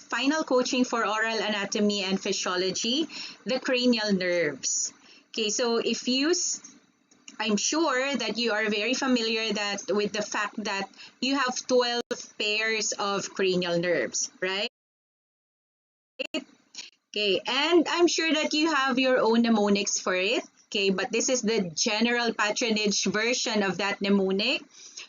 final coaching for oral anatomy and physiology, the cranial nerves. Okay, so I'm sure that you are very familiar with the fact that you have 12 pairs of cranial nerves, right? Okay, and I'm sure that you have your own mnemonics for it. Okay, but this is the general patronage version of that mnemonic.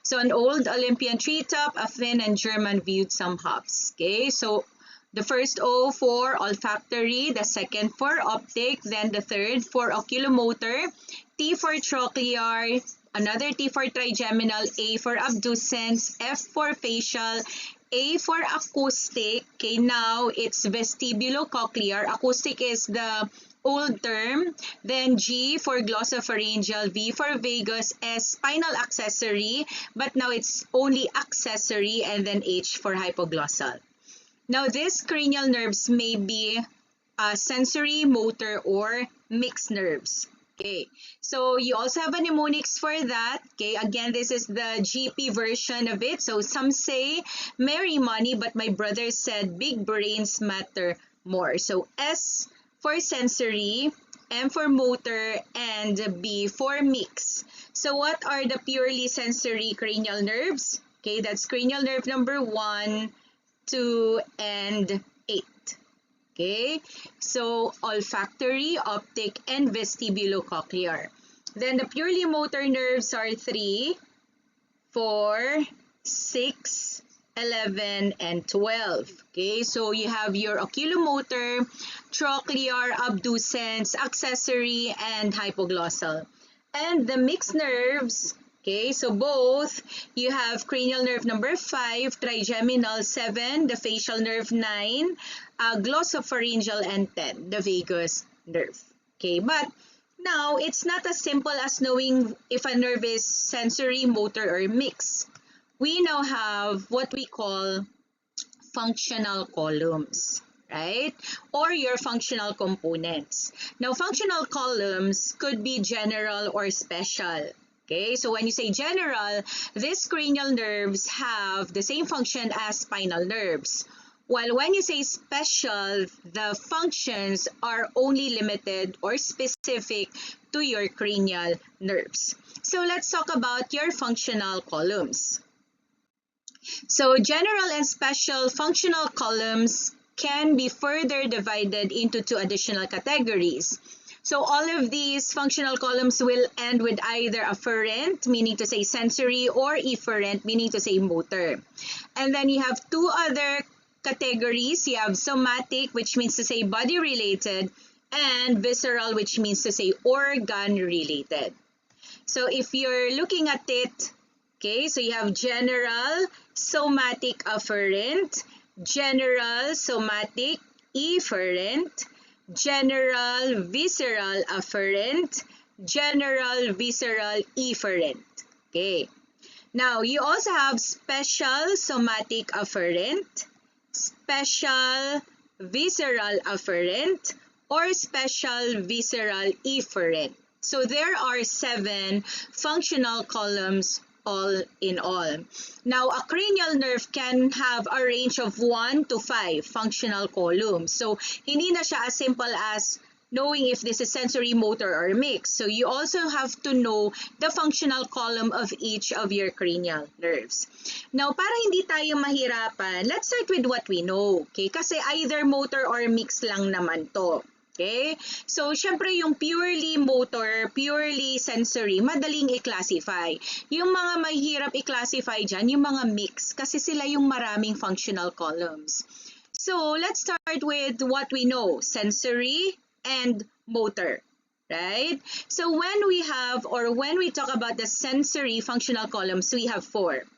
So an old Olympian treetop, a Finn and German viewed some hops. Okay, so the first O for olfactory, the second for optic, then the third for oculomotor, T for trochlear, another T for trigeminal, A for abducens, F for facial, A for acoustic. Okay, now it's vestibulocochlear. Acoustic is the old term. Then G for glossopharyngeal, V for vagus, S spinal accessory, but now it's only accessory, and then H for hypoglossal. Now these cranial nerves may be sensory, motor, or mixed nerves. Okay, so you also have a mnemonics for that. Okay, again, this is the GP version of it. So some say merry money, but my brother said big brains matter more. So S for sensory, M for motor, and B for mix. So what are the purely sensory cranial nerves? Okay, that's cranial nerve number 1, 2, and 8. Okay, so olfactory, optic, and vestibulocochlear. Then the purely motor nerves are 3, 4, 6, 11, and 12. Okay, so you have your oculomotor, trochlear, abducens, accessory, and hypoglossal. And the mixed nerves, okay, so both, you have cranial nerve number 5, trigeminal 7, the facial nerve 9, glossopharyngeal, and 10, the vagus nerve. Okay, but now it's not as simple as knowing if a nerve is sensory, motor, or mixed. We now have what we call functional columns, right? Or your functional components. Now, functional columns could be general or special. Okay, so when you say general, these cranial nerves have the same function as spinal nerves. While when you say special, the functions are only limited or specific to your cranial nerves. So let's talk about your functional columns. So general and special functional columns can be further divided into 2 additional categories. So all of these functional columns will end with either afferent, meaning to say sensory, or efferent, meaning to say motor. And then you have 2 other categories. You have somatic, which means to say body-related, and visceral, which means to say organ-related. So if you're looking at it, okay, so you have general, somatic, afferent, general, somatic, efferent, general, visceral, afferent, general, visceral, efferent. Okay. Now, you also have special, somatic, afferent, special, visceral, afferent, or special, visceral, efferent. So there are 7 functional columns all in all. Now, a cranial nerve can have a range of 1 to 5 functional columns. So, hindi na siya as simple as knowing if this is sensory, motor, or mixed. So, you also have to know the functional column of each of your cranial nerves. Now, para hindi tayo mahirapan, let's start with what we know. Okay? Kasi either motor or mixed lang naman to. Okay? So, syempre yung purely motor, purely sensory, madaling i-classify. Yung mga mahirap i-classify dyan, yung mga mix, kasi sila yung maraming functional columns. So, let's start with what we know, sensory and motor, right? So, when we talk about the sensory functional columns, we have 4.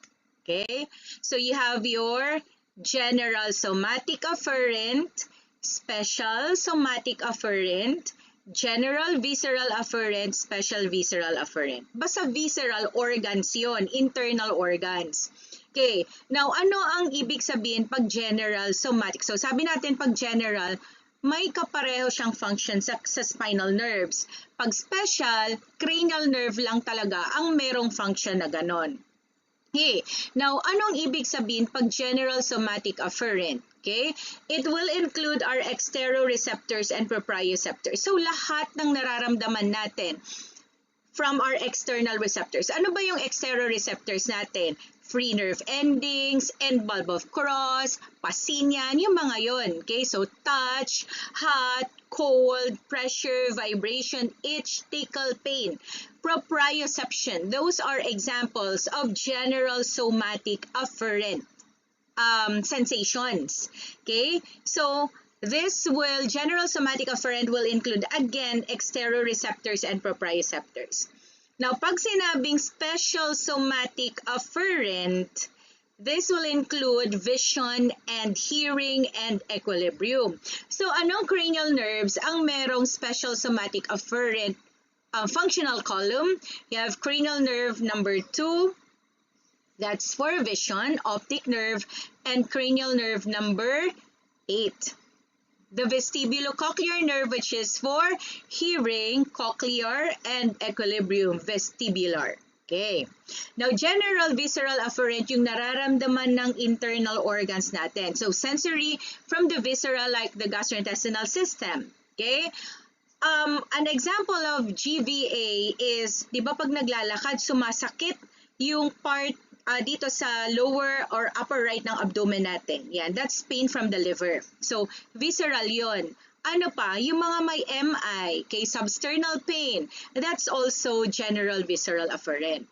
Okay? So, you have your general somatic afferent, special somatic afferent, general visceral afferent, special visceral afferent. Basta visceral organs yun, internal organs. Okay, now ano ang ibig sabihin pag general somatic? So sabi natin pag general, may kapareho siyang function sa spinal nerves. Pag special, cranial nerve lang talaga ang merong function na ganon. Okay, now anong ibig sabihin pag general somatic afferent? Okay? It will include our exteroreceptors and proprioceptors. So lahat ng nararamdaman natin from our external receptors. Ano ba yung exteroreceptors natin? Free nerve endings, end bulb of Cross, Pacinian, yung mga yon. Okay, so touch, hot, cold, pressure, vibration, itch, tickle, pain. Proprioception, those are examples of general somatic afferent sensations. Okay, so this will, general somatic afferent will include again exteroreceptors and proprioceptors. Now, pag sinabing special somatic afferent, this will include vision and hearing and equilibrium. So, anong cranial nerves ang merong special somatic afferent functional column? You have cranial nerve number 2, that's for vision, optic nerve, and cranial nerve number 8. The vestibulocochlear nerve, which is for hearing, cochlear, and equilibrium, vestibular. Okay. Now, general visceral afferent, yung nararamdaman ng internal organs natin. So, sensory from the viscera like the gastrointestinal system. Okay. An example of GVA is, di ba pag naglalakad, sumasakit yung part dito sa lower or upper right ng abdomen natin. Yan, that's pain from the liver. So, visceral yon. Ano pa? Yung mga may MI, okay, substernal pain, that's also general visceral afferent.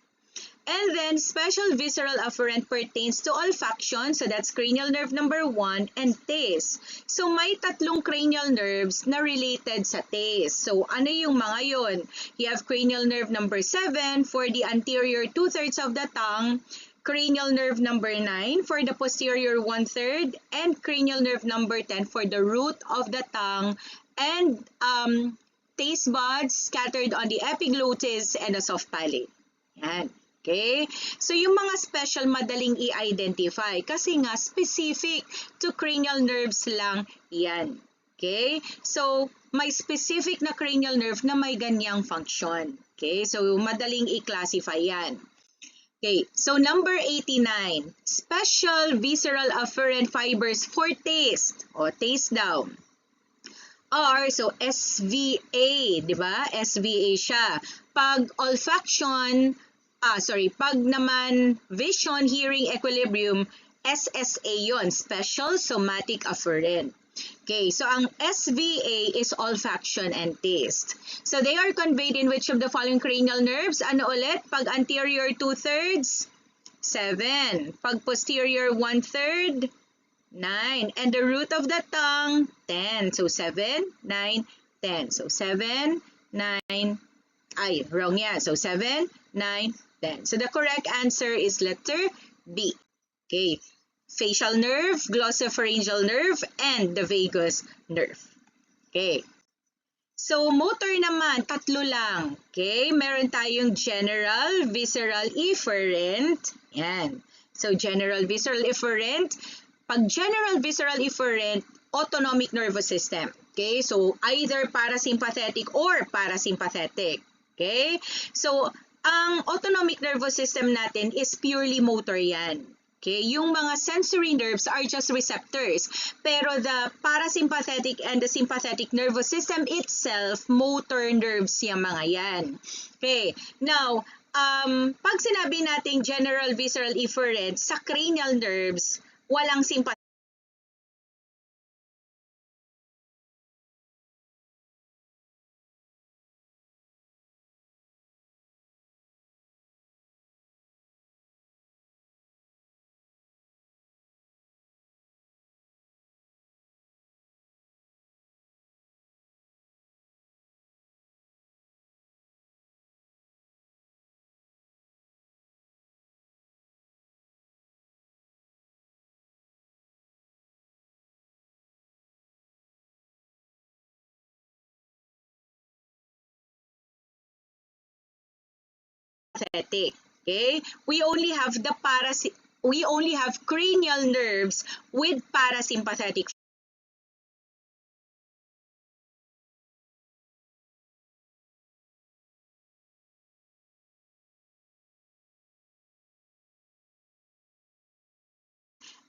And then, special visceral afferent pertains to olfaction, so that's cranial nerve number 1, and taste. So, may tatlong cranial nerves na related sa taste. So, ano yung mga yon? You have cranial nerve number 7 for the anterior 2/3 of the tongue, cranial nerve number 9 for the posterior 1/3, and cranial nerve number 10 for the root of the tongue, and taste buds scattered on the epiglottis and the soft palate. Yan. Okay? So, yung mga special madaling i-identify kasi nga specific to cranial nerves lang yan. Okay? So, may specific na cranial nerve na may ganyang function. Okay? So, madaling i-classify yan. Okay, so number 89, special visceral afferent fibers for taste. O, taste daw. Are, so SVA, di ba? SVA siya. Pag olfaction, pag naman vision, hearing, equilibrium, SSA yon, special somatic afferent. Okay, so ang SVA is olfaction and taste. So they are conveyed in which of the following cranial nerves? Ano ulit? Pag anterior 2/3, 7. Pag posterior 1/3, 9. And the root of the tongue, 10. So 7, 9, 10. So 7, 9, wrong yan. So 7, 9, 10. So the correct answer is letter B. Okay. Facial nerve, glossopharyngeal nerve, and the vagus nerve. Okay. So, motor naman, tatlo lang. Okay. Meron tayong general, visceral, efferent. Yan. So, general, visceral, efferent. Pag general, visceral, efferent, autonomic nervous system. Okay. So, either parasympathetic or parasympathetic. Okay. So, ang autonomic nervous system natin is purely motor yan. Okay, yung mga sensory nerves are just receptors. Pero the parasympathetic and the sympathetic nervous system itself, motor nerves yung mga yan. Okay, now, pag sinabi nating general visceral efferent, sa cranial nerves, walang sympathetic. Okay? We only have cranial nerves with parasympathetic.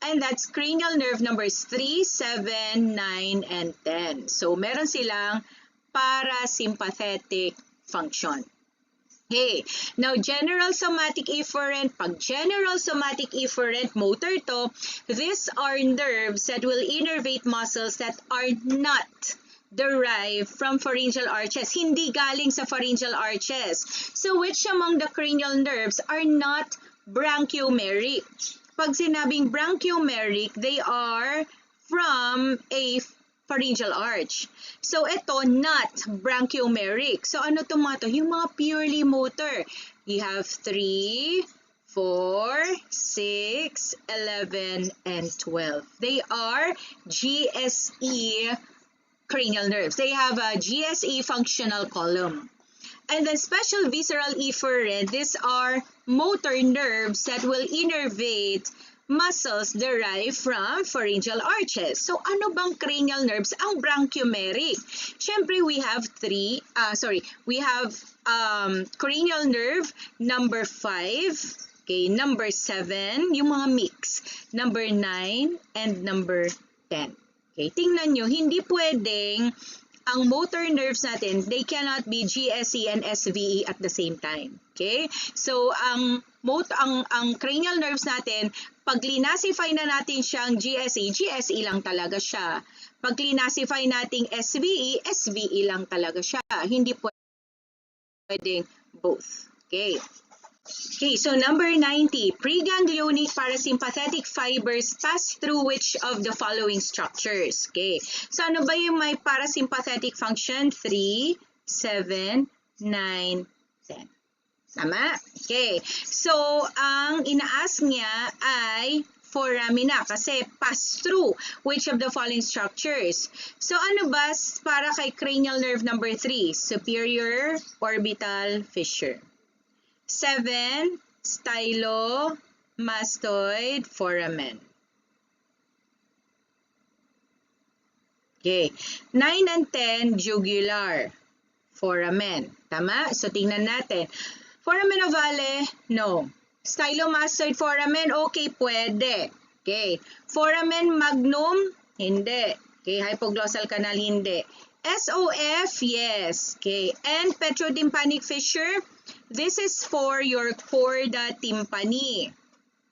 And that's cranial nerve numbers 3, 7, 9, and 10. So meron silang parasympathetic function. Okay, now general somatic efferent, pag general somatic efferent motor to, these are nerves that will innervate muscles that are not derived from pharyngeal arches. Hindi galing sa pharyngeal arches. So which among the cranial nerves are not branchiomeric? Pag sinabing branchiomeric, they are from a pharyngeal arch. So ito, not branchiomeric. So ano to mga to? Yung mga purely motor. You have 3, 4, 6, 11, and 12. They are GSE cranial nerves. They have a GSE functional column. And then special visceral efferent, these are motor nerves that will innervate muscles derived from pharyngeal arches. So ano bang cranial nerves ang branchiomeric? Siyempre, we have cranial nerve number 5, okay, number 7, yung mga mix, number 9, and number 10. Okay, tingnan nyo, hindi pwedeng ang motor nerves natin, they cannot be GSE and SVE at the same time. Okay? So, ang cranial nerves natin, pag linasify na natin siyang GSE, GSE lang talaga siya. Pag linasify nating SVE, SVE lang talaga siya. Hindi pwedeng both. Okay? Okay, so number 90, preganglionic parasympathetic fibers pass through which of the following structures? Okay, so ano ba yung may parasympathetic function? 3, 7, 9, 10. Tama? Okay, so ang ina-ask niya ay foramina kasi pass through which of the following structures? So ano ba para kay cranial nerve number 3? Superior orbital fissure. 7, stylomastoid foramen. Okay. 9 and 10, jugular foramen. Tama? So, tingnan natin. Foramen ovale, no. Stylomastoid foramen, okay, pwede. Okay. Foramen magnum, hindi. Okay. Hypoglossal canal, hindi. SOF, yes. Okay. And petrotympanic fissure, this is for your chorda tympani.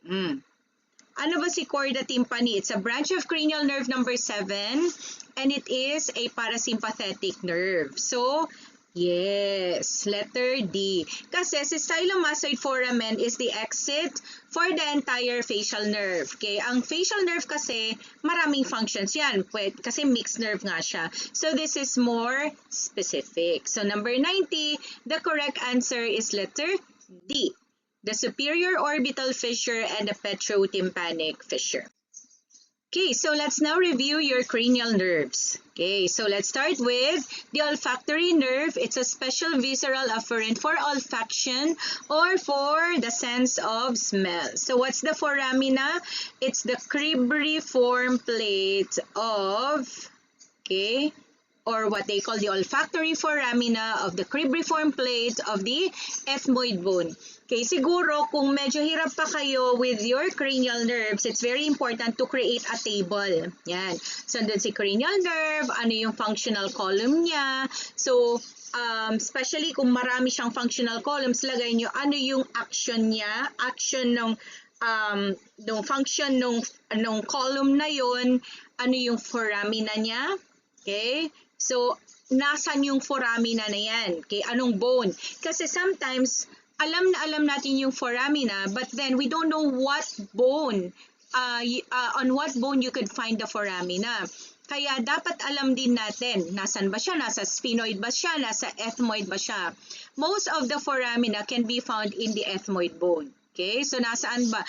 Ano ba si chorda tympani? It's a branch of cranial nerve number 7 and it is a parasympathetic nerve. So, yes, letter D. Kasi si stylomastoid foramen is the exit for the entire facial nerve. Okay, ang facial nerve kasi maraming functions yan. Kasi mixed nerve nga siya. So this is more specific. So number 90, the correct answer is letter D. The superior orbital fissure and the petrotympanic fissure. Okay, so let's now review your cranial nerves. Okay, so let's start with the olfactory nerve. It's a special visceral afferent for olfaction or for the sense of smell. So what's the foramina? It's the cribriform plate of, okay, or what they call the olfactory foramina of the cribriform plate of the ethmoid bone. Okay, siguro kung medyo hirap pa kayo with your cranial nerves, it's very important to create a table. Yan. So, doon si cranial nerve, ano yung functional column niya. So, especially kung marami siyang functional columns, lagay nyo ano yung action niya, action ng function ng column na yon, ano yung foramina niya. Okay? So, nasan yung foramina na yan? Okay, anong bone? Kasi sometimes, alam natin yung foramina, but then we don't know what bone, on what bone you could find the foramina. Kaya dapat alam din natin, nasan ba siya? Nasa sphenoid ba siya? Nasa ethmoid ba siya? Most of the foramina can be found in the ethmoid bone. Okay, so nasaan ba?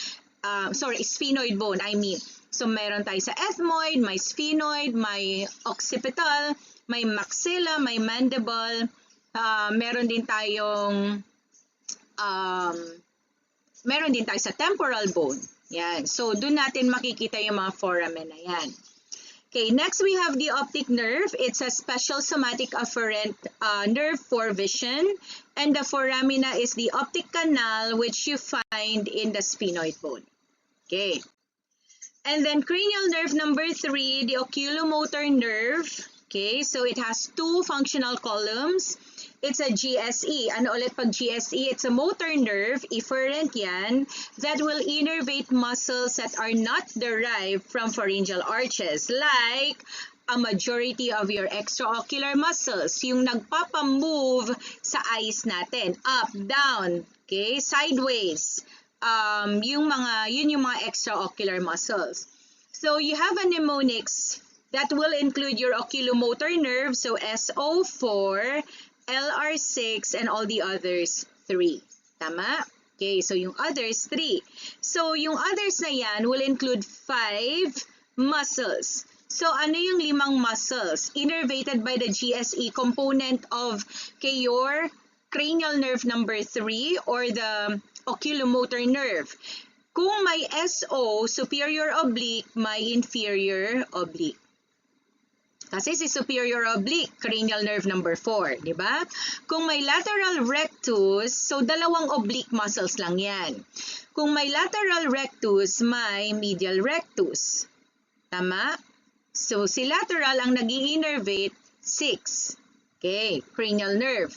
Sphenoid bone, I mean. So meron tayo sa ethmoid, may sphenoid, may occipital, may maxilla, may mandible, meron din tayong sa temporal bone. Yan. So, doon natin makikita yung mga foramen na yan. Okay, next we have the optic nerve. It's a special somatic afferent nerve for vision. And the foramina is the optic canal which you find in the sphenoid bone. Okay. And then cranial nerve number 3, the oculomotor nerve. Okay, so it has two functional columns. It's a GSE. Ano ulit pag GSE? It's a motor nerve, efferent yan, that will innervate muscles that are not derived from pharyngeal arches, like a majority of your extraocular muscles, yung nagpapamove sa eyes natin, up, down, okay, sideways. Yun yung mga extraocular muscles. So you have a mnemonics that will include your oculomotor nerve, so SO4, LR6, and all the others 3. Tama? Okay, so yung others 3. So yung others na yan will include 5 muscles. So ano yung 5 muscles innervated by the GSE component of your cranial nerve number 3 or the oculomotor nerve? Kung may SO, superior oblique, may inferior oblique. Kasi si superior oblique, cranial nerve number 4, di ba? Kung may lateral rectus, so dalawang oblique muscles lang yan. Kung may lateral rectus, may medial rectus. Tama? So si lateral ang nag-i-innervate 6. Okay, cranial nerve.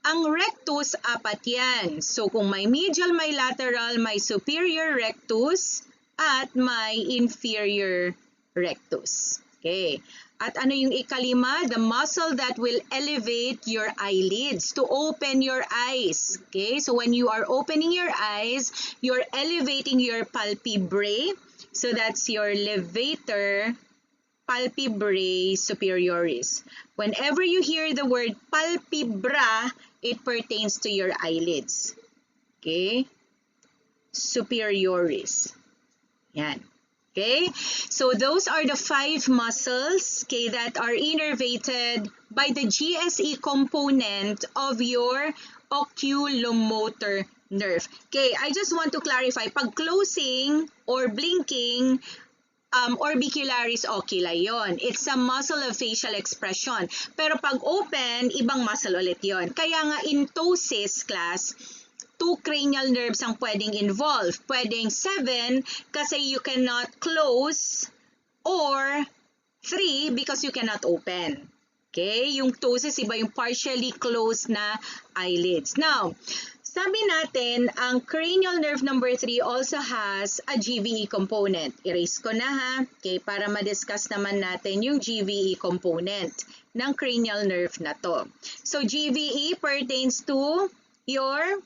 Ang rectus, 4 yan. So kung may medial, may lateral, may superior rectus, at may inferior rectus. Okay. At ano yung ikalima? The muscle that will elevate your eyelids to open your eyes. Okay? So when you are opening your eyes, you're elevating your palpebrae. So that's your levator palpebrae superioris. Whenever you hear the word palpebra, it pertains to your eyelids. Okay? Superioris. Yan. Okay, so those are the 5 muscles, okay, that are innervated by the GSE component of your oculomotor nerve. Okay, I just want to clarify, pag closing or blinking, orbicularis oculi yon. It's a muscle of facial expression. Pero pag open, ibang muscle ulit yon. Kaya nga in ptosis class, 2 cranial nerves ang pwedeng involve. Pwedeng 7 kasi you cannot close, or 3 because you cannot open. Okay? Yung ptosis, iba yung partially closed na eyelids. Now, sabi natin, ang cranial nerve number 3 also has a GVE component. Erase ko na ha, okay, para ma-discuss naman natin yung GVE component ng cranial nerve na to. So, GVE pertains to your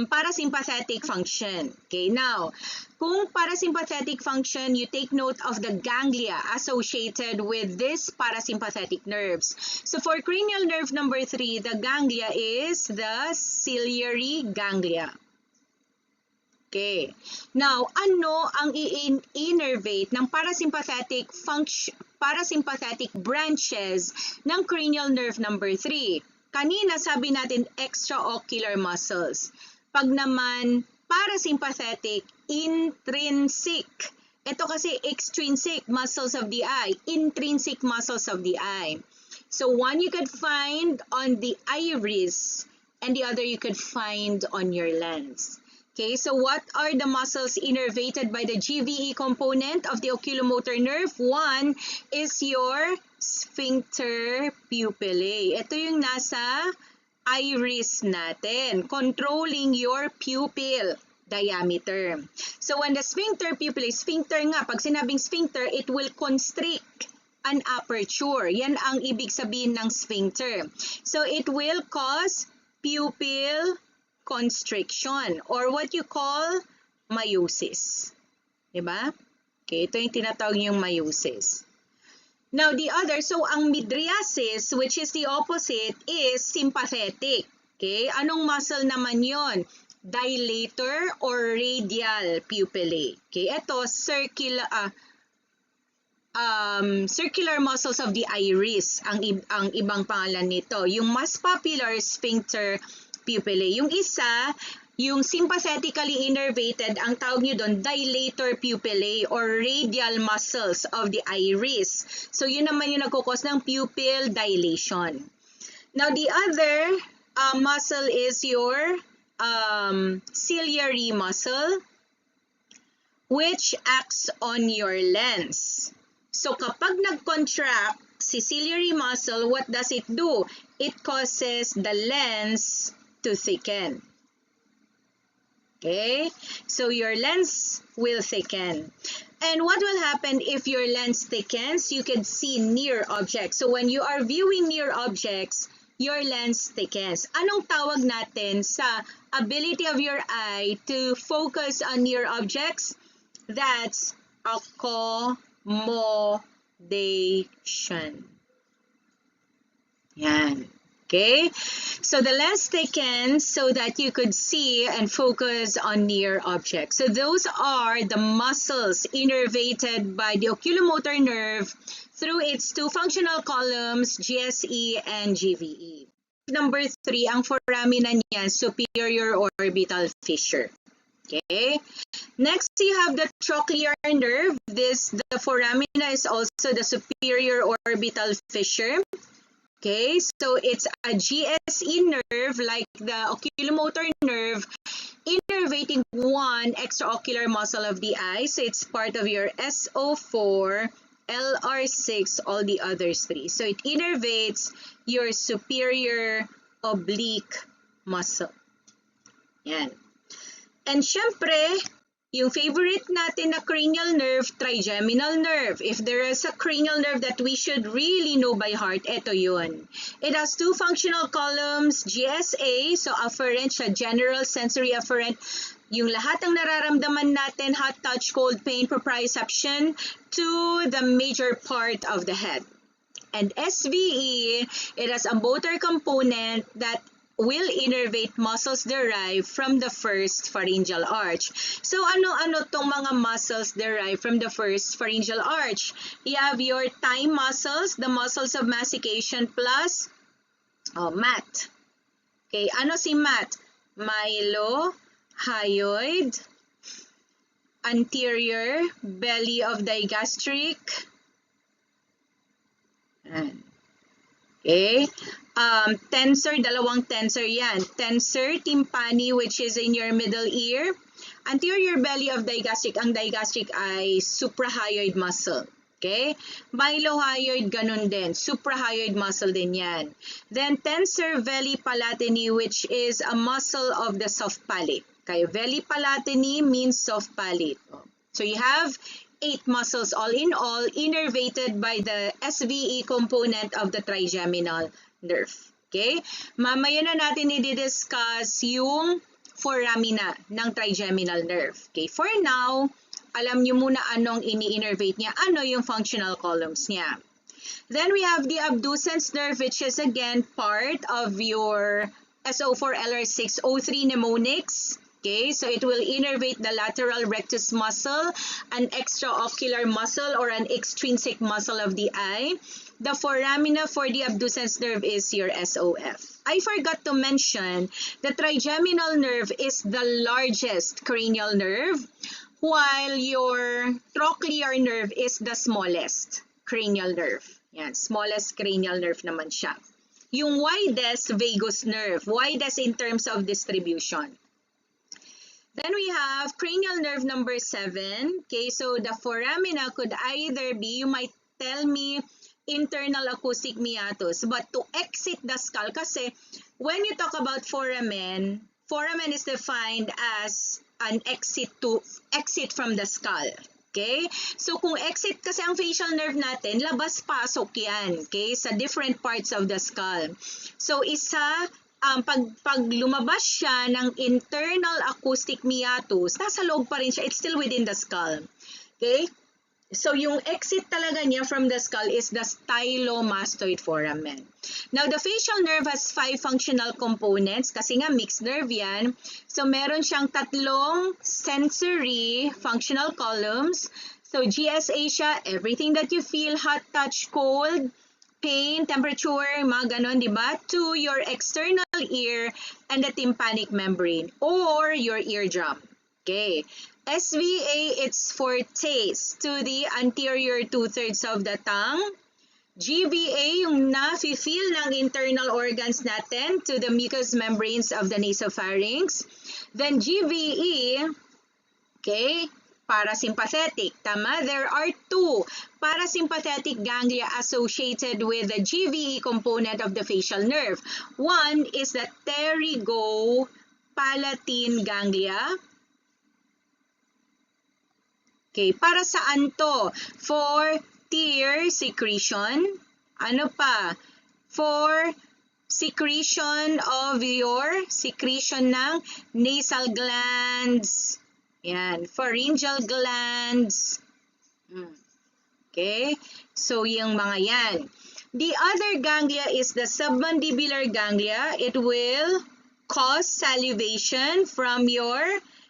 parasympathetic function. Okay, now, kung parasympathetic function, you take note of the ganglia associated with this parasympathetic nerves. So for cranial nerve number 3, the ganglia is the ciliary ganglia. Okay. Now, ano ang i-innervate ng parasympathetic function, parasympathetic branches ng cranial nerve number 3? Kanina sabi natin extraocular muscles. Pag naman parasympathetic, intrinsic. Ito kasi extrinsic muscles of the eye, intrinsic muscles of the eye. So one you could find on the iris and the other you could find on your lens. Okay, so what are the muscles innervated by the GVE component of the oculomotor nerve? One is your sphincter pupillae. Ito yung nasa iris natin, controlling your pupil diameter. So when the sphincter pupillae, sphincter nga, pag sinabing sphincter, it will constrict an aperture. Yan ang ibig sabihin ng sphincter. So it will cause pupil constriction or what you call miosis. Diba? Okay, ito yung tinatawag yung miosis. Now, the other, so ang mydriasis, which is the opposite, is sympathetic. Okay, anong muscle naman yon? Dilator or radial pupillae. Okay, ito, circular muscles of the iris, ang ibang pangalan nito. Yung mas popular, sphincter pupillae. Yung isa, yung sympathetically innervated, ang tawag nyo doon, dilator pupillae or radial muscles of the iris. So yun naman yung nagkukos ng pupil dilation. Now the other muscle is your ciliary muscle which acts on your lens. So kapag nag-contract si ciliary muscle, what does it do? It causes the lens to thicken. Okay, so your lens will thicken. And what will happen if your lens thickens? You can see near objects. So when you are viewing near objects, your lens thickens. Anong tawag natin sa ability of your eye to focus on near objects? That's accommodation. Yan. Okay, so the lens thickens so that you could see and focus on near objects. So those are the muscles innervated by the oculomotor nerve through its two functional columns, GSE and GVE. Number 3, ang foramina niyan, superior orbital fissure. Okay. Next, you have the trochlear nerve. The foramina is also the superior orbital fissure. Okay, so it's a GSE nerve like the oculomotor nerve innervating one extraocular muscle of the eye. So it's part of your SO4, LR6, all the others 3. So it innervates your superior oblique muscle. Yan. And syempre, yung favorite natin na cranial nerve, trigeminal nerve. If there is a cranial nerve that we should really know by heart, ito yun. It has two functional columns, GSA, so afferent siya, general sensory afferent. Yung lahat ng nararamdaman natin, hot touch, cold pain, proprioception, to the major part of the head. And SVE, it has a motor component that will innervate muscles derived from the first pharyngeal arch. So ano-ano tong mga muscles derived from the first pharyngeal arch? You have your thigh muscles, the muscles of mastication plus mat. Okay, ano si mat? Mylohyoid, anterior belly of digastric. Okay. Tensor, dalawang tensor yan. Tensor tympani, which is in your middle ear. Anterior belly of digastric. Ang digastric ay suprahyoid muscle. Okay? Mylohyoid, ganun din. Suprahyoid muscle din yan. Then tensor veli palatini, which is a muscle of the soft palate. Okay? Veli palatini means soft palate. So you have 8 muscles all in all, innervated by the SVE component of the trigeminal nerve. Okay? Mamaya na natin i-discuss yung foramina ng trigeminal nerve. Okay? For now, alam nyo muna anong ini-innervate niya, ano yung functional columns niya. Then we have the abducens nerve, which is again part of your SO4, LR6, O3 mnemonics. Okay, so it will innervate the lateral rectus muscle, an extraocular muscle or an extrinsic muscle of the eye. The foramina for the abducens nerve is your SOF. I forgot to mention the trigeminal nerve is the largest cranial nerve, while your trochlear nerve is the smallest cranial nerve. Yan, smallest cranial nerve naman siya. Yung widest vagus nerve, widest in terms of distribution. Then we have cranial nerve number 7. Okay, so the foramina could either be, you might tell me, internal acoustic meatus. But to exit the skull, kasi when you talk about foramen is defined as an exit from the skull. Okay? So kung exit kasi ang facial nerve natin, labas-pasok yan, okay, sa different parts of the skull. So isa, pag lumabas siya ng internal acoustic meatus, nasa loob pa rin siya, it's still within the skull. Okay? So yung exit talaga niya from the skull is the stylomastoid foramen. Now the facial nerve has 5 functional components kasi nga mixed nerve yan. So meron siyang 3 sensory functional columns. So GSA siya, everything that you feel, hot touch, cold, pain, temperature, mga ganon, di ba? To your external ear and the tympanic membrane or your eardrum. Okay. SVA, it's for taste to the anterior 2/3 of the tongue. GVA, yung na-feel ng internal organs natin to the mucous membranes of the nasopharynx. Then GVE, okay, parasympathetic. Tama? There are two parasympathetic ganglia associated with the GVE component of the facial nerve. One is the pterygopalatine ganglia. Okay, para saan to? For tear secretion. Ano pa? For secretion of your secretion ng nasal glands. Yan, pharyngeal glands. Okay, so yung mga yan. The other ganglia is the submandibular ganglia. It will cause salivation from your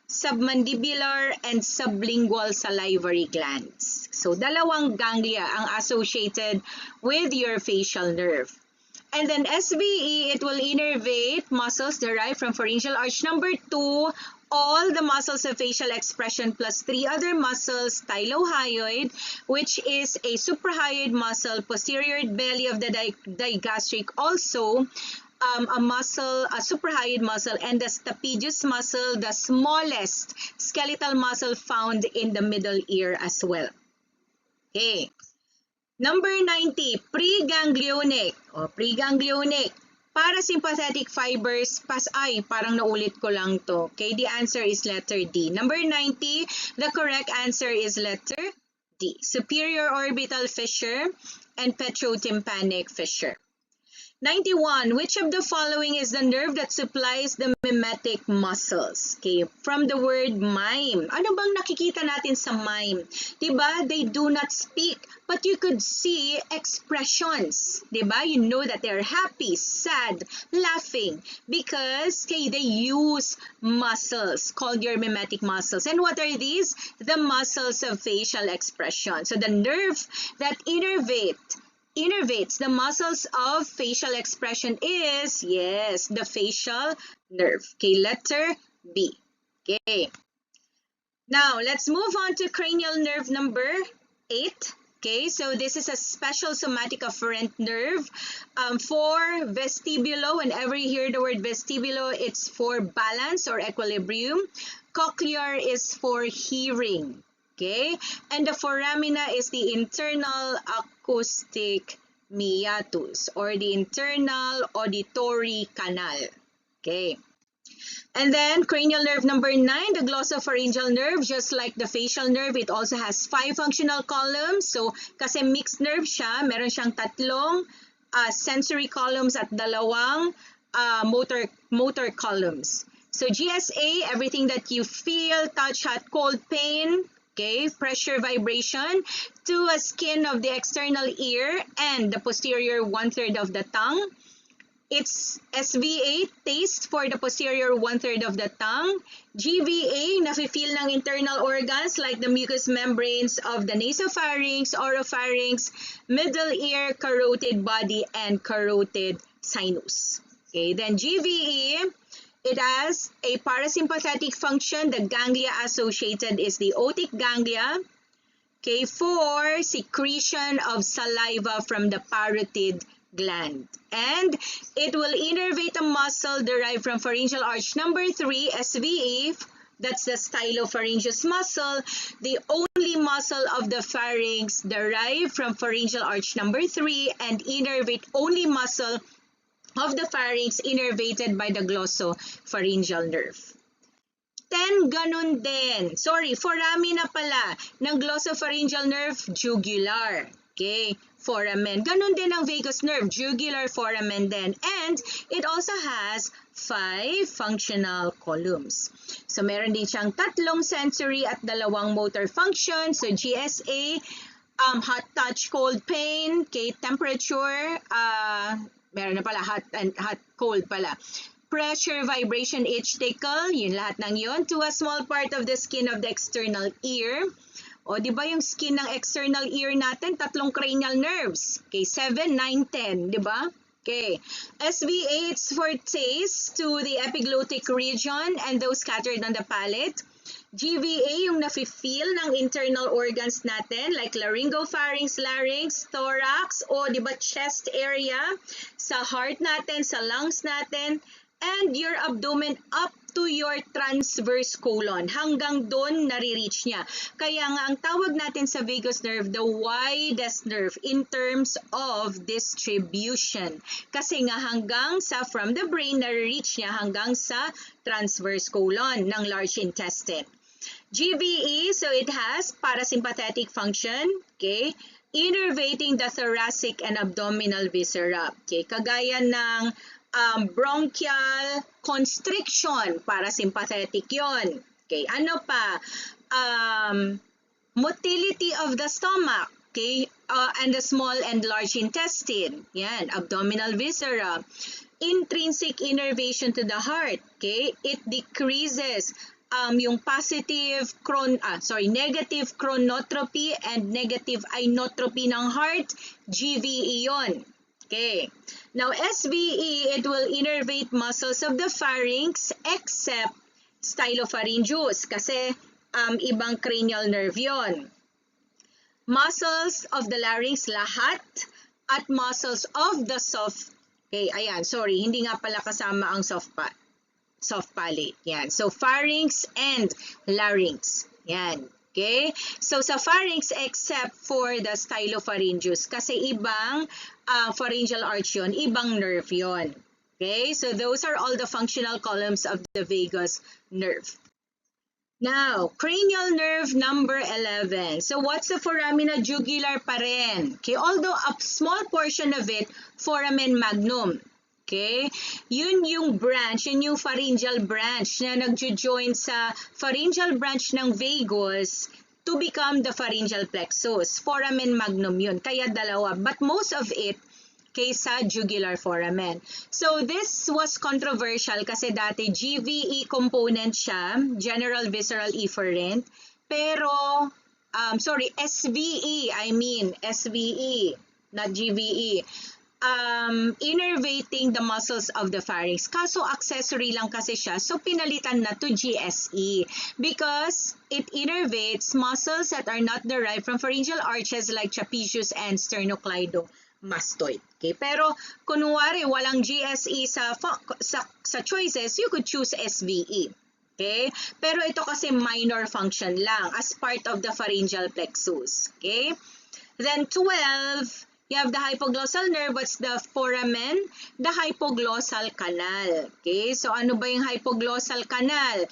submandibular and sublingual salivary glands. So, dalawang ganglia ang associated with your facial nerve. And then SVE, it will innervate muscles derived from pharyngeal arch number 2, all the muscles of facial expression plus 3 other muscles, stylohyoid, which is a suprahyoid muscle, posterior belly of the digastric, also a muscle, a suprahyoid muscle, and the stapedius muscle, the smallest skeletal muscle found in the middle ear as well. Okay. Number 90, preganglionic. Preganglionic. Parasympathetic fibers, parang naulit ko lang to. Okay, the answer is letter D. Number 90, the correct answer is letter D. Superior orbital fissure and petrotympanic fissure. 91. Which of the following is the nerve that supplies the mimetic muscles? Okay, from the word mime. Ano bang nakikita natin sa mime? Diba? They do not speak, but you could see expressions. Diba? You know that they're happy, sad, laughing, because okay, they use muscles called your mimetic muscles. And what are these? The muscles of facial expression. So the nerve that innervates the muscles of facial expression is, yes, the facial nerve. Okay, letter B. Okay. Now, let's move on to cranial nerve number 8. Okay, so this is a special somatic afferent nerve for vestibulo. Whenever you hear the word vestibulo, it's for balance or equilibrium. Cochlear is for hearing. Okay, and the foramina is the internal acoustic meatus or the internal auditory canal. Okay, and then cranial nerve number 9, the glossopharyngeal nerve, just like the facial nerve, it also has 5 functional columns. So, kasi mixed nerve siya, meron siyang tatlong sensory columns at dalawang motor columns. So, GSA, everything that you feel, touch, hot, cold, pain, okay, pressure, vibration, to a skin of the external ear and the posterior 1/3 of the tongue. It's SVA, taste for the posterior 1/3 of the tongue. GVA, nafe-feel ng internal organs like the mucous membranes of the nasopharynx, oropharynx, middle ear, carotid body, and carotid sinus. Okay, then GVE, it has a parasympathetic function. The ganglia associated is the otic ganglia, okay, for secretion of saliva from the parotid gland. And it will innervate a muscle derived from pharyngeal arch number 3, SVA, that's the stylopharyngeus muscle, the only muscle of the pharynx derived from pharyngeal arch number 3, and innervate only muscle of the pharynx innervated by the glossopharyngeal nerve. 10, ganun din. Sorry, foramina pala ng glossopharyngeal nerve, jugular. Okay, foramen. Ganun din ang vagus nerve, jugular foramen din. And it also has 5 functional columns. So, meron din siyang tatlong sensory at dalawang motor functions. So, GSA, hot touch, cold pain, okay, temperature, meron na pala, hot and hot, cold pala. Pressure, vibration, itch, tickle, yun lahat ng yun, to a small part of the skin of the external ear. O, di ba yung skin ng external ear natin, tatlong cranial nerves. Okay, 7, 9, 10, di ba? Okay, SVA, it's for taste to the epiglottic region and those scattered on the palate. GVA, yung nafe-feel ng internal organs natin like laryngopharynx, larynx, thorax, o di ba chest area, sa heart natin, sa lungs natin, and your abdomen up to your transverse colon. Hanggang doon nare-reach niya. Kaya nga ang tawag natin sa vagus nerve, the widest nerve in terms of distribution. Kasi nga hanggang sa from the brain nare-reach niya hanggang sa transverse colon ng large intestine. GVE, so it has parasympathetic function, okay? Innervating the thoracic and abdominal viscera. Okay, kagaya ng bronchial constriction, parasympathetic yon. Okay, ano pa? Motility of the stomach, okay? And the small and large intestine. Yan, abdominal viscera. Intrinsic innervation to the heart, okay? It decreases yung negative chronotropy and negative inotropy ng heart, GVE yon. Okay. Now, SVE, it will innervate muscles of the pharynx except stylopharyngeus kasi ibang cranial nerve yon. Muscles of the larynx lahat at muscles of the soft, okay, ayan, sorry, hindi nga pala kasama ang soft palate. Yan. So, pharynx and larynx. Yan. Okay? So, sa pharynx except for the stylopharyngeus kasi ibang pharyngeal arch yun, ibang nerve yun. Okay? So, those are all the functional columns of the vagus nerve. Now, cranial nerve number 11. So, what's the foramina jugular pa rin? Okay? Although a small portion of it, foramen magnum. Okay? Yun yung branch, yun yung pharyngeal branch na nagjo-join sa pharyngeal branch ng vagus to become the pharyngeal plexus. Foramen magnum yun, kaya dalawa. But most of it kaysa jugular foramen. So this was controversial kasi dati GVE component siya, general visceral efferent, pero, SVE, SVE, not GVE. Innervating the muscles of the pharynx. Kaso accessory lang kasi siya, so pinalitan na to GSE because it innervates muscles that are not derived from pharyngeal arches like trapezius and sternocleidomastoid. Okay? Pero kunwari walang GSE sa choices, you could choose SVE. Okay? Pero ito kasi minor function lang as part of the pharyngeal plexus. Okay? Then 12, you have the hypoglossal nerve. What's the foramen? The hypoglossal canal. Okay, so ano ba yung hypoglossal canal?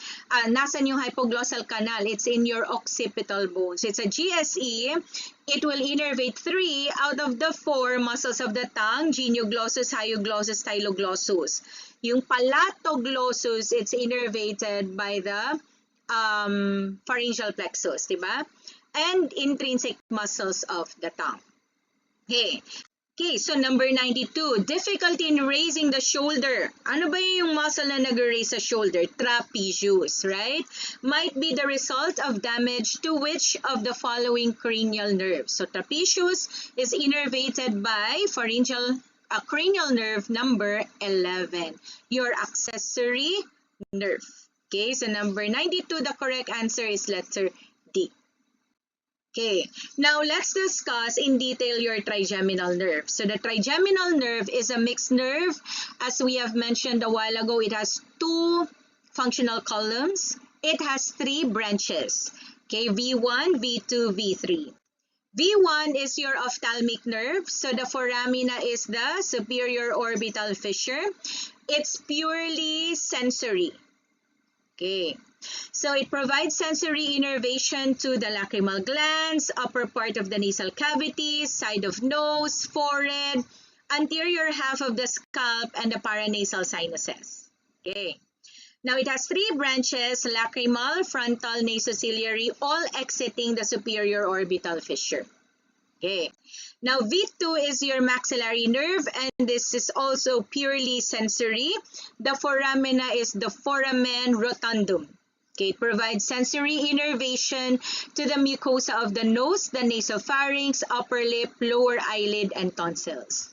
Nasan yung hypoglossal canal? It's in your occipital bones. It's a GSE. It will innervate 3 out of the 4 muscles of the tongue, genioglossus, hyoglossus, styloglossus. Yung palatoglossus, it's innervated by the pharyngeal plexus, diba? And intrinsic muscles of the tongue. Okay, so number 92, difficulty in raising the shoulder. Ano ba yung muscle na nag-raise sa shoulder? Trapezius, right? Might be the result of damage to which of the following cranial nerves? So trapezius is innervated by cranial nerve number 11, your accessory nerve. Okay, so number 92, the correct answer is letter D. Okay, now let's discuss in detail your trigeminal nerve. So the trigeminal nerve is a mixed nerve. As we have mentioned a while ago, it has 2 functional columns. It has 3 branches. Okay, V1, V2, V3. V1 is your ophthalmic nerve. So the foramina is the superior orbital fissure. It's purely sensory. Okay. So it provides sensory innervation to the lacrimal glands, upper part of the nasal cavity, side of nose, forehead, anterior half of the scalp, and the paranasal sinuses. Okay. Now it has 3 branches, lacrimal, frontal, nasociliary, all exiting the superior orbital fissure. Okay. Now V2 is your maxillary nerve, and this is also purely sensory. The foramina is the foramen rotundum. Okay, it provides sensory innervation to the mucosa of the nose, the nasopharynx, upper lip, lower eyelid, and tonsils.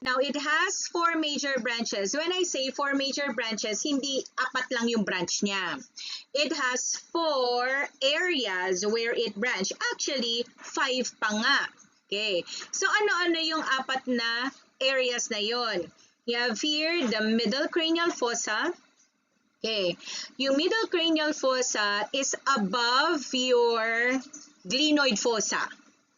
Now, it has 4 major branches. When I say 4 major branches, hindi 4 lang yung branch niya. It has 4 areas where it branch. Actually, 5 pa nga. Okay, so ano-ano yung 4 na areas na yon? You have here the middle cranial fossa, Okay, yung middle cranial fossa is above your glenoid fossa.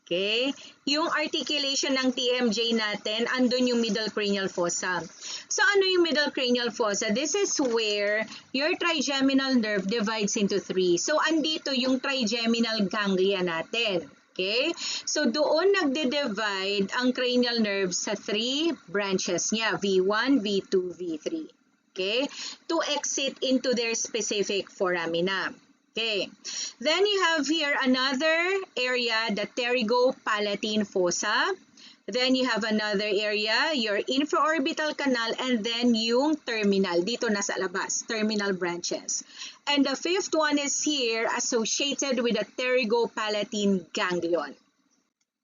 Okay, yung articulation ng TMJ natin, andun yung middle cranial fossa. So ano yung middle cranial fossa? This is where your trigeminal nerve divides into three. So andito yung trigeminal ganglia natin. Okay? So doon nagde-divide ang cranial nerve sa three branches niya, V1, V2, V3. Okay? To exit into their specific foramina. Okay. Then you have here another area, the pterygopalatine fossa. Then you have another area, your infraorbital canal, and then yung terminal. Dito nasa labas, terminal branches. And the fifth one is here associated with the pterygopalatine ganglion.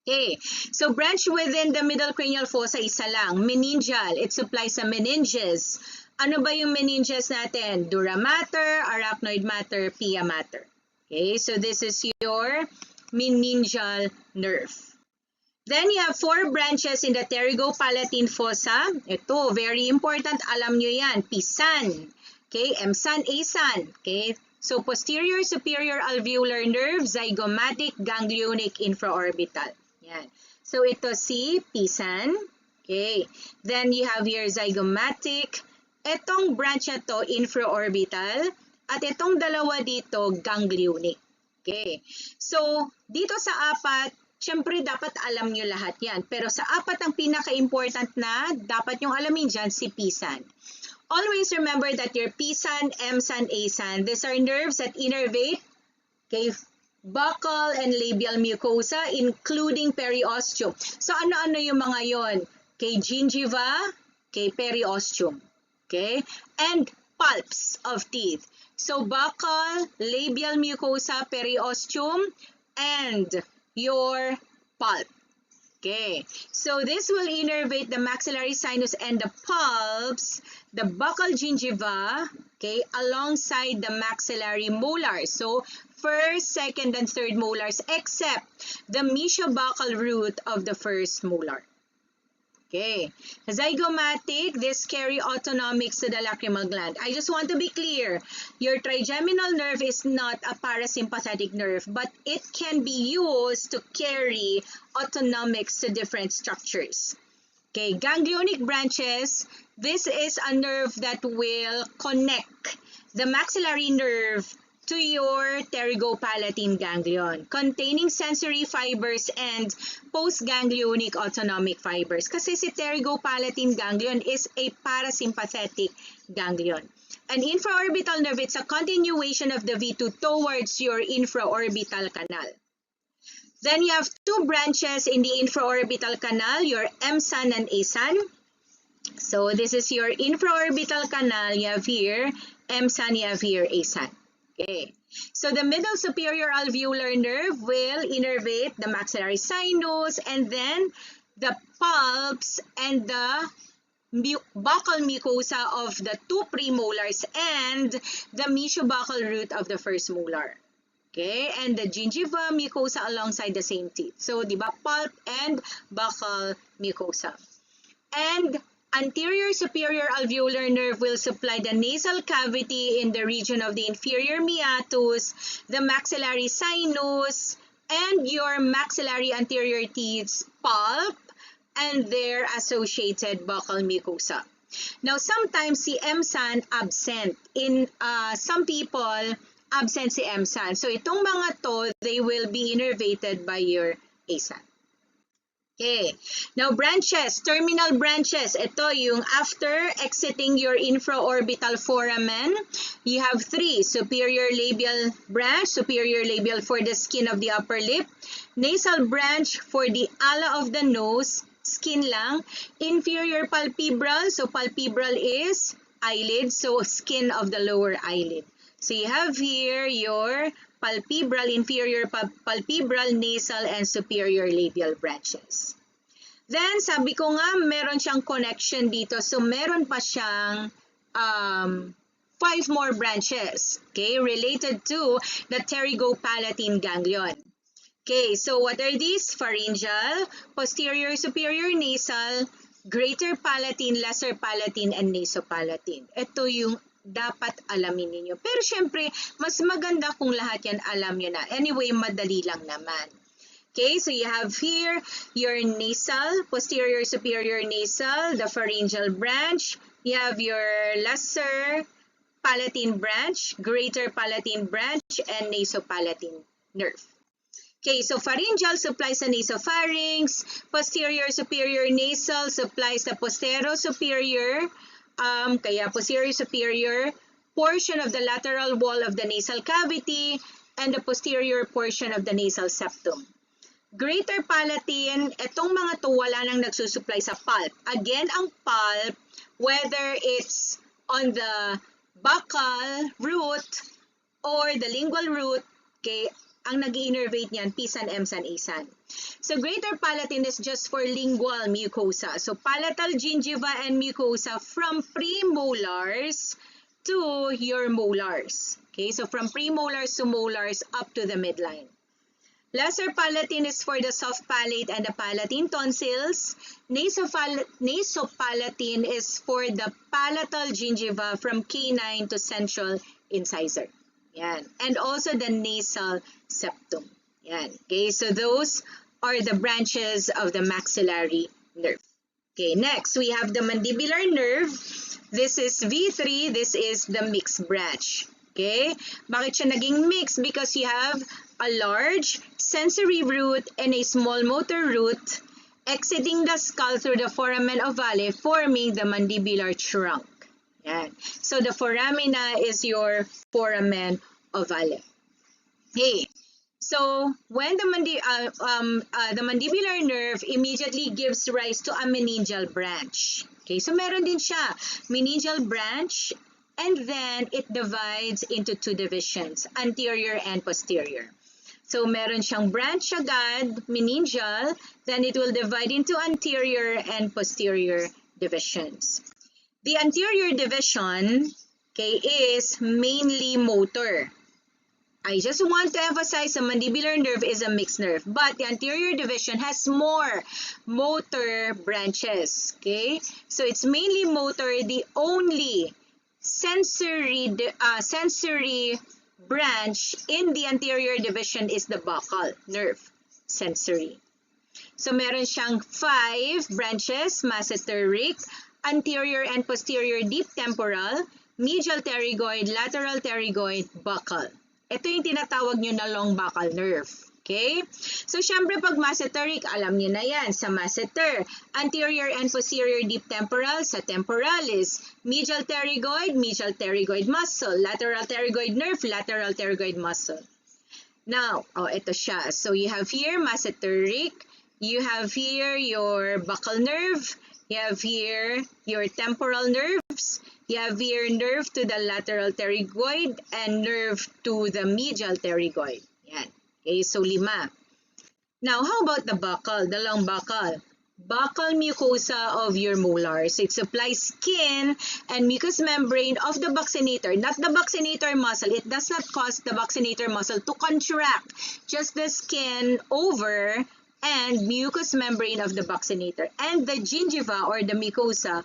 Okay, so branch within the middle cranial fossa, isa lang, meningeal. It supplies sa meninges. Ano ba yung meninges natin? Dura mater, arachnoid mater, pia mater. Okay, so this is your meningeal nerve. Then you have four branches in the pterygopalatine fossa. Ito, very important, alam nyo yan, pisan. Okay, emsan, asan. Okay, so posterior superior alveolar nerve, zygomatic, ganglionic, infraorbital. Yan. So ito si pisan. Okay, then you have your zygomatic. Etong branch na to, infraorbital, at itong dalawa dito, ganglionic. Okay. So, dito sa apat, syempre dapat alam nyo lahat yan. Pero sa apat ang pinaka-important na, dapat nyong alamin dyan, si pisan. Always remember that your pisan, emsan, asan, these are nerves that innervate, okay, buccal and labial mucosa, including periosteum. So, ano-ano yung mga yon? Okay, gingiva, okay, periosteum. Okay, and pulps of teeth. So buccal, labial mucosa, periosteum, and your pulp. Okay, so this will innervate the maxillary sinus and the pulps, the buccal gingiva, okay, alongside the maxillary molars. So first, second, and third molars, except the mesiobuccal root of the first molar. Okay, zygomatic, this carry autonomics to the lacrimal gland. I just want to be clear, your trigeminal nerve is not a parasympathetic nerve, but it can be used to carry autonomics to different structures. Okay, ganglionic branches, this is a nerve that will connect the maxillary nerve to your pterygopalatine ganglion, containing sensory fibers and postganglionic autonomic fibers. Kasi si pterygopalatine ganglion is a parasympathetic ganglion. An infraorbital nerve, it's a continuation of the V2 towards your infraorbital canal. Then you have two branches in the infraorbital canal, your emsan and asan. So this is your infraorbital canal, you have here emsan, you have here asan. Okay, so the middle superior alveolar nerve will innervate the maxillary sinus and then the pulps and the buccal mucosa of the two premolars and the mesiobuccal root of the first molar. Okay, and the gingiva mucosa alongside the same teeth. So, di ba, pulp and buccal mucosa. And anterior superior alveolar nerve will supply the nasal cavity in the region of the inferior meatus, the maxillary sinus, and your maxillary anterior teeth's pulp and their associated buccal mucosa. Now, sometimes si emsan absent. In some people, absent si emsan. So, itong mga to, they will be innervated by your asan. Okay, now branches, terminal branches. Ito yung after exiting your infraorbital foramen, you have three. Superior labial branch, superior labial for the skin of the upper lip. Nasal branch for the ala of the nose, skin lang. Inferior palpebral, so palpebral is eyelid, so skin of the lower eyelid. So you have here your palpebral, inferior palpebral, nasal, and superior labial branches. Then, sabi ko nga, meron siyang connection dito. So, meron pa siyang 5 more branches, okay, related to the pterygopalatine ganglion. Okay, so what are these? Pharyngeal, posterior superior nasal, greater palatine, lesser palatine, and nasopalatine. Ito yung dapat alamin ninyo. Pero syempre, mas maganda kung lahat yan alam nyo na. Anyway, madali lang naman. Okay, so you have here your nasal, posterior superior nasal, the pharyngeal branch. You have your lesser palatine branch, greater palatine branch, and nasopalatine nerve. Okay, so pharyngeal supplies the nasopharynx, posterior superior nasal supplies the posterior-superior, kaya posterior-superior portion of the lateral wall of the nasal cavity and the posterior portion of the nasal septum. Greater palatine, itong mga to wala nang nagsusupply sa pulp. Again, ang pulp, whether it's on the buccal root or the lingual root, okay, ang nag-innervate niyan, pisan, emsan, asan. So greater palatine is just for lingual mucosa. So palatal gingiva and mucosa from premolars to your molars. Okay, so from premolars to molars up to the midline. Lesser palatine is for the soft palate and the palatine tonsils. Nasopalatine is for the palatal gingiva from canine to central incisor. Yan. And also the nasal septum. Yan. Okay, so those are the branches of the maxillary nerve. Okay, next we have the mandibular nerve. This is V3. This is the mixed branch. Okay, bakit siya naging mixed? Because you have a large sensory root and a small motor root exiting the skull through the foramen ovale, forming the mandibular trunk. Yan. So the foramina is your foramen ovale. Okay. So when the mandibular nerve immediately gives rise to a meningeal branch. Okay. So meron din siya meningeal branch, and then it divides into two divisions, anterior and posterior. So meron siyang branch agad, meningeal, then it will divide into anterior and posterior divisions. The anterior division, okay, is mainly motor. I just want to emphasize the mandibular nerve is a mixed nerve, but the anterior division has more motor branches, okay? So it's mainly motor. The only sensory branch in the anterior division is the buccal nerve, sensory. So meron siyang 5 branches, masseteric, anterior and posterior deep temporal, medial pterygoid, lateral pterygoid, buccal. Ito yung tinatawag nyo na long buccal nerve. Okay? So, syempre, pag masseteric, alam niyo na yan. Sa masseter, anterior and posterior deep temporal, sa temporalis, medial pterygoid muscle, lateral pterygoid nerve, lateral pterygoid muscle. Now, ito siya. So, you have here masseteric, you have here your buccal nerve, you have here your temporal nerves, you have here nerve to the lateral pterygoid, and nerve to the medial pterygoid. Yan. Okay, so 5. Now, how about the buccal, the long buccal? Buccal mucosa of your molars. It supplies skin and mucous membrane of the buccinator, not the buccinator muscle. It does not cause the buccinator muscle to contract, just the skin over and mucous membrane of the buccinator. And the gingiva or the mucosa,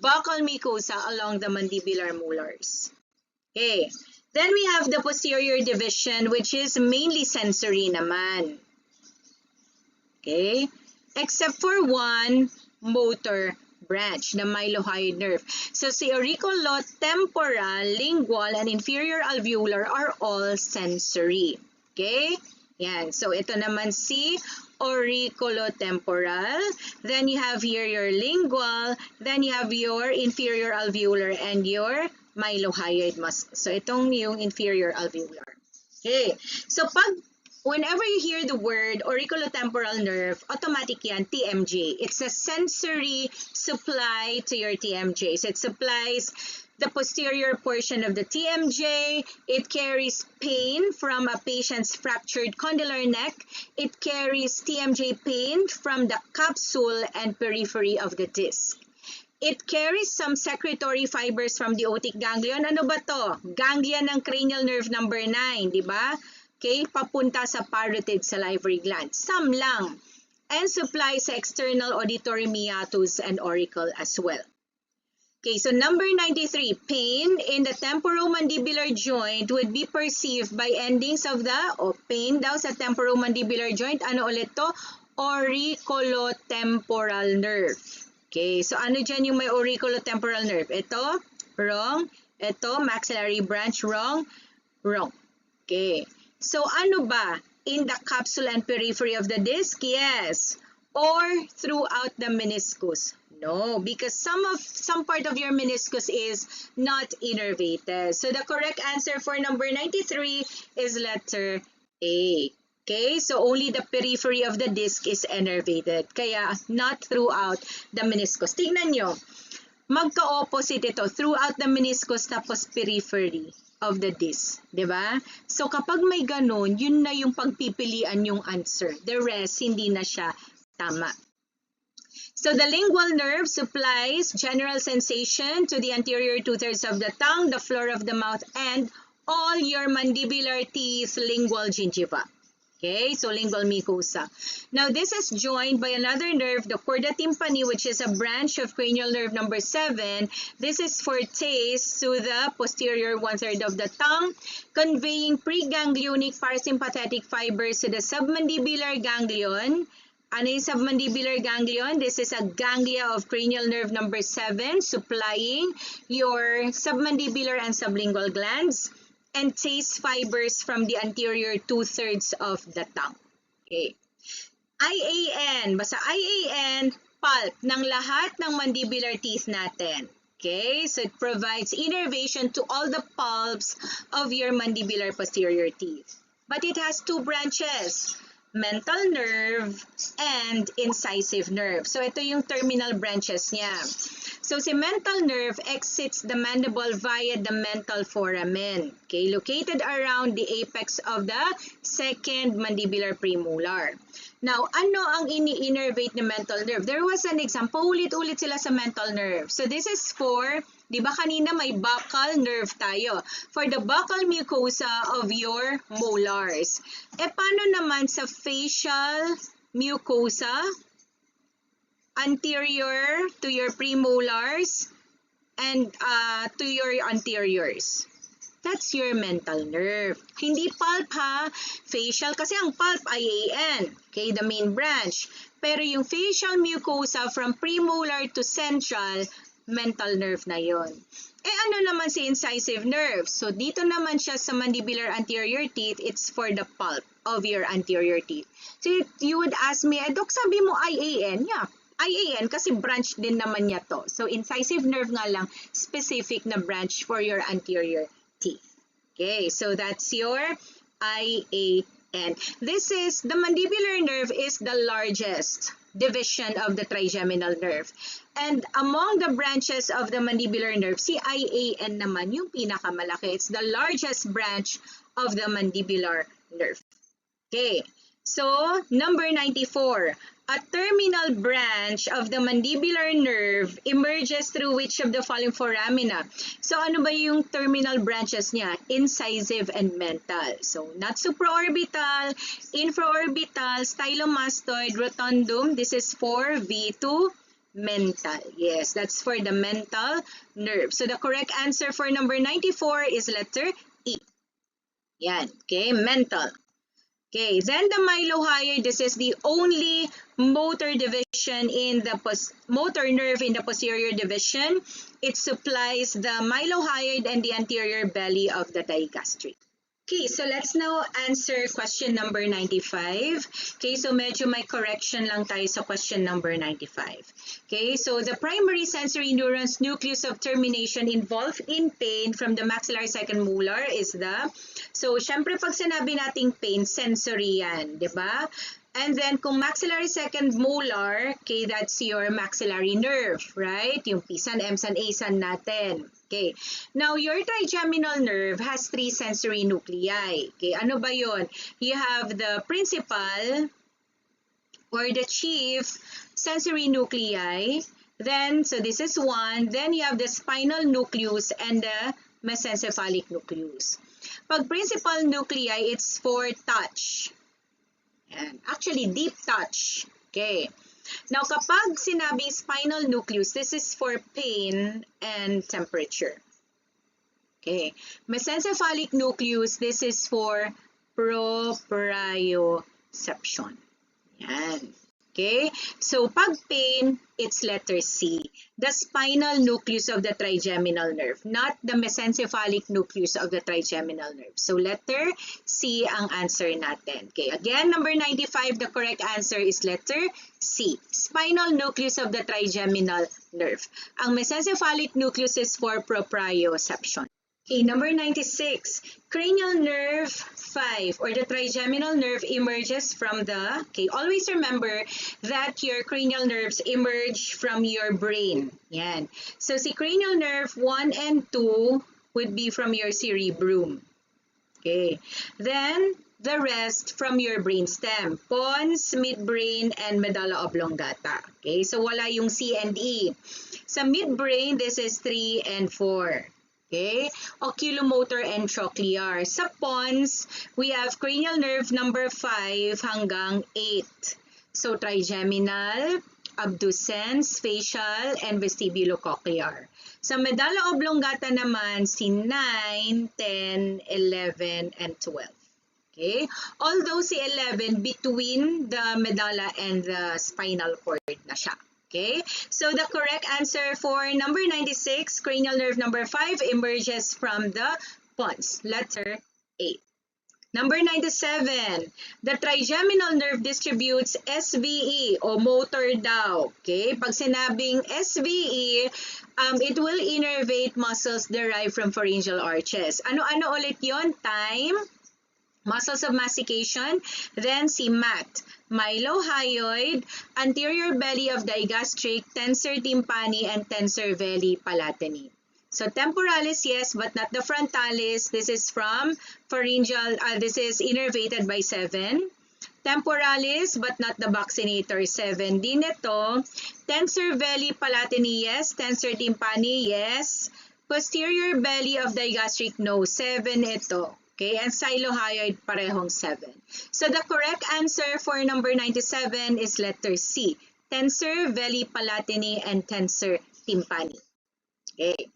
buccal mucosa along the mandibular molars. Okay. Then we have the posterior division, which is mainly sensory naman. Okay? Except for one motor branch, the mylohyoid nerve. So, si auriculotemporal, lingual, and inferior alveolar are all sensory. Okay? Yan. So, ito naman si auriculotemporal. Then you have here your lingual. Then you have your inferior alveolar and your mylohyoid muscle. So, itong yung inferior alveolar. Okay. So, whenever you hear the word auriculotemporal nerve, automatic yan, TMJ. It's a sensory supply to your TMJ. So, it supplies the posterior portion of the TMJ. It carries pain from a patient's fractured condylar neck. It carries TMJ pain from the capsule and periphery of the disc. It carries some secretory fibers from the otic ganglion. Ano ba to? Ganglion ng cranial nerve number 9, di ba? Okay, papunta sa parotid salivary gland. Some lang. And supplies sa external auditory meatus and auricle as well. Okay, so number 93, pain in the temporomandibular joint would be perceived by endings of the, pain daw sa temporomandibular joint, ano ulit to? Auriculotemporal nerve. Okay, so ano dyan yung may auriculotemporal nerve? Ito, wrong. Ito, maxillary branch, wrong. Wrong. Okay, so ano ba? In the capsule and periphery of the disc? Yes. Or throughout the meniscus? No, because some part of your meniscus is not innervated. So the correct answer for number 93 is letter A. Okay, so only the periphery of the disc is innervated. Kaya not throughout the meniscus. Tingnan nyo, magka-opposite ito. Throughout the meniscus tapos periphery of the disc. Diba? So kapag may ganun, yun na yung pagpipilian yung answer. The rest, hindi na siya tama. So the lingual nerve supplies general sensation to the anterior two-thirds of the tongue, the floor of the mouth, and all your mandibular teeth, lingual gingiva. Okay, so lingual mucosa. Now this is joined by another nerve, the chorda tympani, which is a branch of cranial nerve number 7. This is for taste to the posterior one-third of the tongue, conveying preganglionic parasympathetic fibers to the submandibular ganglion. Ano yung submandibular ganglion? This is a ganglia of cranial nerve number 7 supplying your submandibular and sublingual glands and taste fibers from the anterior two-thirds of the tongue. Okay. IAN, basta IAN, pulp ng lahat ng mandibular teeth natin. Okay, so it provides innervation to all the pulps of your mandibular posterior teeth. But it has two branches. Mental nerve and incisive nerve. So ito yung terminal branches niya. So si mental nerve exits the mandible via the mental foramen. Okay, located around the apex of the second mandibular premolar. Now, ano ang ini-innervate ng mental nerve? There was an example, ulit-ulit sila sa mental nerve. So this is for, di ba kanina may buccal nerve tayo? For the buccal mucosa of your molars. E paano naman sa facial mucosa? Anterior to your premolars and to your anteriors. That's your mental nerve. Hindi pulp ha, facial kasi ang pulp IAN, okay, the main branch. Pero yung facial mucosa from premolar to central, mental nerve na yon. Eh ano naman si incisive nerve? So dito naman siya sa mandibular anterior teeth, it's for the pulp of your anterior teeth. So you would ask me, Dok, sabi mo IAN? Yeah. IAN kasi branch din naman niya to. So incisive nerve nga lang, specific na branch for your anterior teeth. Okay, so that's your IAN. This is, the mandibular nerve is the largest division of the trigeminal nerve. And among the branches of the mandibular nerve, si IAN naman yung pinakamalaki. It's the largest branch of the mandibular nerve. Okay, so number 94. A terminal branch of the mandibular nerve emerges through which of the following foramina? So ano ba yung terminal branches niya? Incisive and mental. So not supraorbital, infraorbital, stylomastoid, rotundum. This is for V2 mental. Yes, that's for the mental nerve. So the correct answer for number 94 is letter E. Yan, okay, mental. Okay, then the mylohyoid, this is the only motor division in the motor nerve in the posterior division. It supplies the mylohyoid and the anterior belly of the digastric. Okay, so let's now answer question number 95. Okay, so medyo may correction lang tayo sa question number 95. Okay, so the primary sensory neurons nucleus of termination involved in pain from the maxillary second molar is the, so syempre pag sinabi nating pain, sensory yan, di ba? And then kung maxillary second molar, okay, that's your maxillary nerve, right? Yung PSAN, MSAN, ASAN natin. Okay. Now, your trigeminal nerve has 3 sensory nuclei. Okay, ano ba yun? You have the principal or the chief sensory nuclei. Then, so this is one. Then you have the spinal nucleus and the mesencephalic nucleus. Pag principal nuclei, it's for touch. And actually, deep touch. Okay. Now, kapag sinabing spinal nucleus, this is for pain and temperature. Okay. Mesencephalic nucleus, this is for proprioception. Yan. Okay? So, pag pain, it's letter C. The spinal nucleus of the trigeminal nerve, not the mesencephalic nucleus of the trigeminal nerve. So, letter C ang answer natin. Okay, again, number 95, the correct answer is letter C. Spinal nucleus of the trigeminal nerve. Ang mesencephalic nucleus is for proprioception. Okay, number 96, cranial nerve 5 or the trigeminal nerve emerges from the, okay, always remember that your cranial nerves emerge from your brain. Yan. So, si cranial nerve 1 and 2 would be from your cerebrum. Okay. Then, the rest from your brainstem. Pons, midbrain, and medulla oblongata. Okay, so wala yung C and E. Sa midbrain, this is 3 and 4. Okay, oculomotor and trochlear. Sa pons, we have cranial nerve number 5 hanggang 8. So, trigeminal, abducens, facial, and vestibulocochlear. Sa medulla oblongata naman, si 9, 10, 11, and 12. Okay, although si 11 between the medulla and the spinal cord na siya. Okay, so the correct answer for number 96, cranial nerve number 5, emerges from the pons, letter A. Number 97, the trigeminal nerve distributes SVE o motor daw. Okay, pag sinabing SVE, it will innervate muscles derived from pharyngeal arches. Ano-ano ulit yon? Time, muscles of mastication, then si MAT, mylohyoid, anterior belly of digastric, tensor tympani, and tensor veli palatini. So temporalis, yes, but not the frontalis. This is from pharyngeal, this is innervated by 7. Temporalis, but not the buccinator, 7 din ito. Tensor veli palatini, yes. Tensor tympani, yes. Posterior belly of digastric, no, 7 ito. Okay, and stylohyoid parehong 7. So the correct answer for number 97 is letter C, tensor veli palatini and tensor tympani. Okay.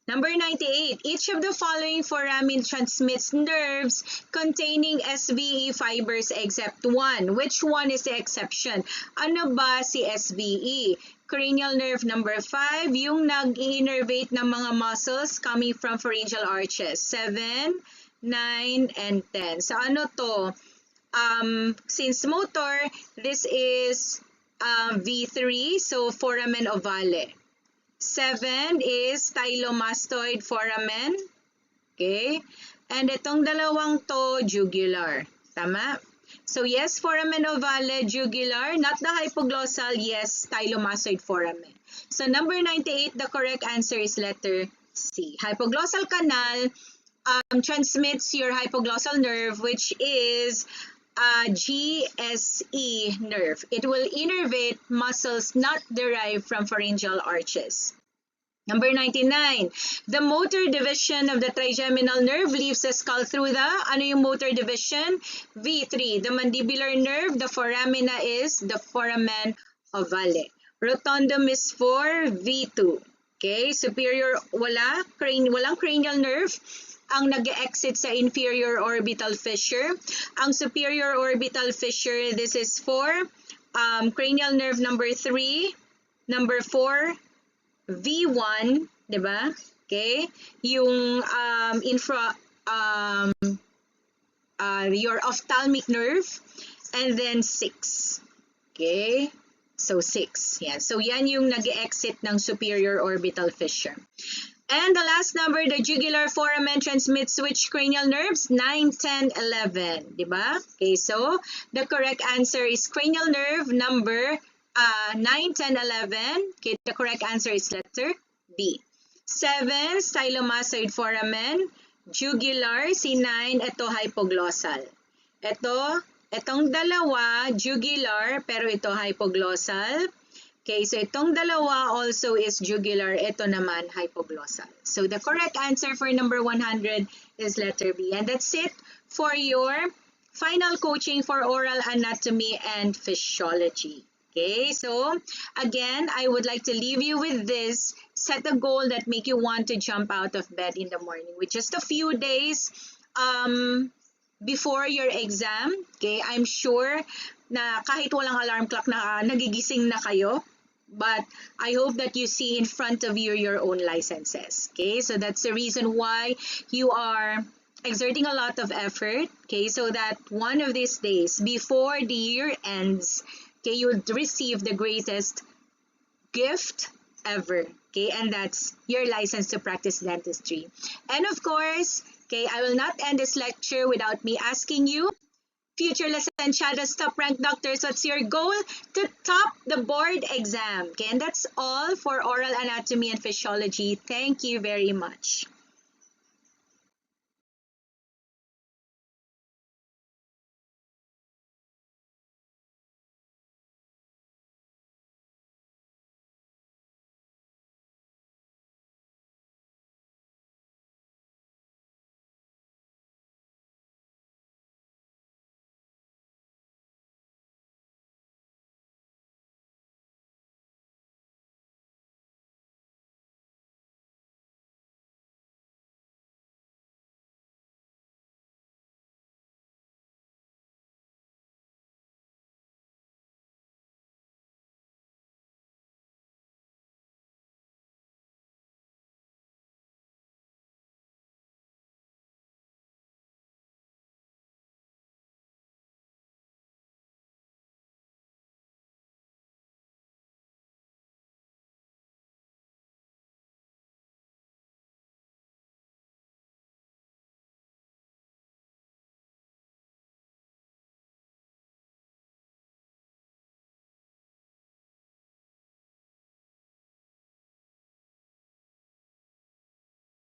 Number 98, each of the following foramen transmits nerves containing SVE fibers except one. Which one is the exception? Ano ba si SVE? Cranial nerve number 5, yung nag-innervate ng mga muscles coming from pharyngeal arches. 7, 9, and 10. So ano to? Since motor, this is V3, so foramen ovale. 7 is stylomastoid foramen. Okay? And itong dalawang to, jugular. Tama? So yes, foramen ovale, jugular. Not the hypoglossal, yes, stylomastoid foramen. So number 98, the correct answer is letter C. Hypoglossal canal transmits your hypoglossal nerve, which is GSE nerve. It will innervate muscles not derived from pharyngeal arches. Number 99, the motor division of the trigeminal nerve leaves the skull through the, ano yung motor division? V3. The mandibular nerve, the foramina is the foramen ovale. Rotundum is for V2. Okay, superior, walang cranial nerve ang nag-exit sa inferior orbital fissure. Ang superior orbital fissure, this is for cranial nerve number 3, number 4, V1, di ba? Okay? Yung your ophthalmic nerve, and then 6. Okay? So 6. Yan. So yan yung nag-exit ng superior orbital fissure. And the last number, the jugular foramen transmits which cranial nerves? 9, 10, 11. Diba? Okay, so the correct answer is cranial nerve number 9, 10, 11. Okay, the correct answer is letter B. 7, stylomastoid foramen. Jugular, si 9, ito hypoglossal. Itong dalawa, jugular, pero ito hypoglossal. Okay, so itong dalawa also is jugular, ito naman hypoglossal. So the correct answer for number 100 is letter B. And that's it for your final coaching for oral anatomy and physiology. Okay, so again, I would like to leave you with this. Set a goal that make you want to jump out of bed in the morning with just a few days before your exam. Okay, I'm sure na kahit walang alarm clock na nagigising na kayo. But I hope that you see in front of you your own licenses. Okay, so that's the reason why you are exerting a lot of effort. Okay, so that one of these days before the year ends, okay, you will receive the greatest gift ever. Okay, and that's your license to practice dentistry. And of course, okay, I will not end this lecture without me asking you, future licenciados, top ranked doctors, what's your goal? To top the board exam. Okay, and that's all for oral anatomy and physiology. Thank you very much.